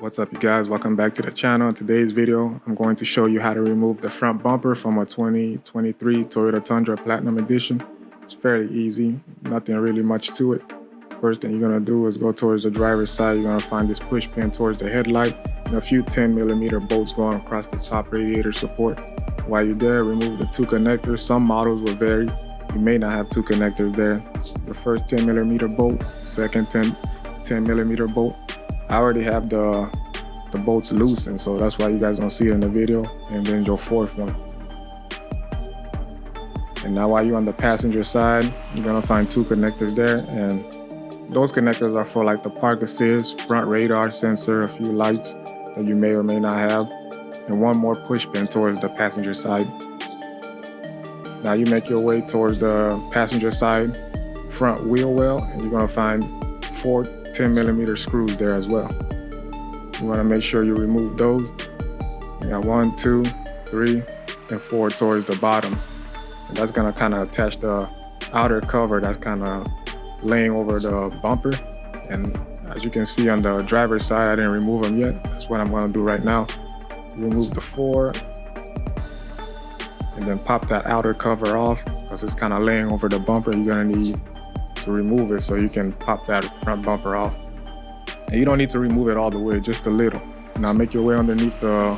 What's up, you guys? Welcome back to the channel. In today's video, I'm going to show you how to remove the front bumper from a 2023 Toyota Tundra Platinum Edition. It's fairly easy, nothing really much to it. First thing you're going to do is go towards the driver's side. You're going to find this push pin towards the headlight and a few 10mm bolts going across the top radiator support. While you're there, remove the two connectors. Some models will vary. You may not have two connectors there. The first 10mm bolt, second 10mm bolt. I already have the bolts loosened, so that's why you guys don't see it in the video. And then your fourth one. And now while you're on the passenger side, you're gonna find two connectors there, and those connectors are for like the park assist, front radar sensor, a few lights that you may or may not have, and one more push pin towards the passenger side. Now you make your way towards the passenger side front wheel well, and you're gonna find four 10mm screws there as well. You want to make sure you remove those. You got 1, 2, 3, and 4 towards the bottom. And that's going to kind of attach the outer cover that's kind of laying over the bumper. And as you can see on the driver's side, I didn't remove them yet. That's what I'm going to do right now. Remove the 4 and then pop that outer cover off because it's kind of laying over the bumper. You're going to need to remove it so you can pop that front bumper off. And you don't need to remove it all the way, just a little. Now make your way underneath the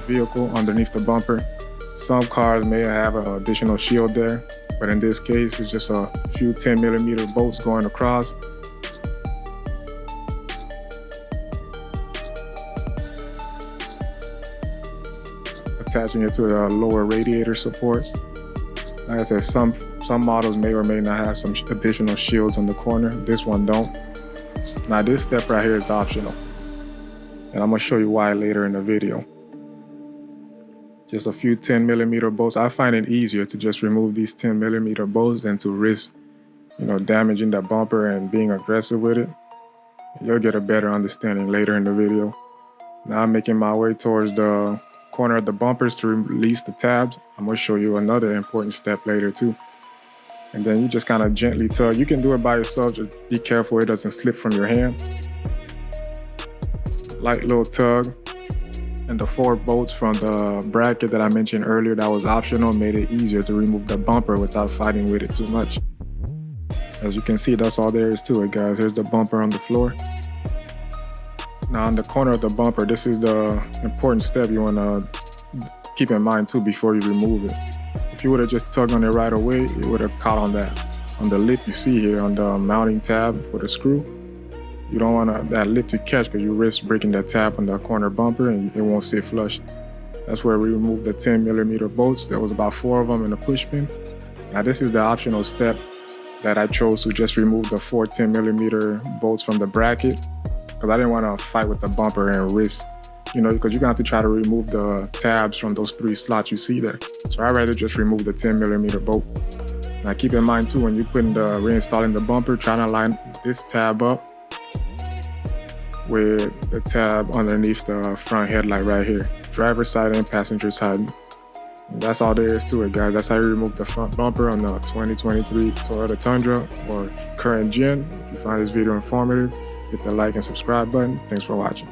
vehicle, underneath the bumper. Some cars may have an additional shield there, but in this case, it's just a few 10mm bolts going across. Attaching it to the lower radiator support. Like I said, some models may or may not have some additional shields on the corner. This one don't. Now this step right here is optional, and I'm gonna show you why later in the video. Just a few 10mm bolts. I find it easier to just remove these 10mm bolts than to risk, damaging the bumper and being aggressive with it. You'll get a better understanding later in the video. Now I'm making my way towards the corner of the bumpers to release the tabs. I'm gonna show you another important step later too. And then you just kind of gently tug. You can do it by yourself, just be careful it doesn't slip from your hand. Light little tug. And the 4 bolts from the bracket that I mentioned earlier that was optional made it easier to remove the bumper without fighting with it too much. As you can see, that's all there is to it, guys. Here's the bumper on the floor. Now on the corner of the bumper, this is the important step you want to keep in mind too before you remove it. If you would have just tugged on it right away, it would have caught on the lip you see here on the mounting tab for the screw. You don't want that lip to catch because you risk breaking that tab on the corner bumper and it won't sit flush. That's where we removed the 10mm bolts. There was about 4 of them in the push pin. Now this is the optional step that I chose to just remove the 4 10mm bolts from the bracket because I didn't want to fight with the bumper and risk, because you're going to have to try to remove the tabs from those 3 slots you see there. So I'd rather just remove the 10mm bolt. Now keep in mind too, when you're reinstalling the bumper, try to line this tab up with the tab underneath the front headlight right here. Driver's side and passenger side. And that's all there is to it, guys. That's how you remove the front bumper on the 2023 Toyota Tundra or current gen. If you find this video informative, hit the like and subscribe button. Thanks for watching.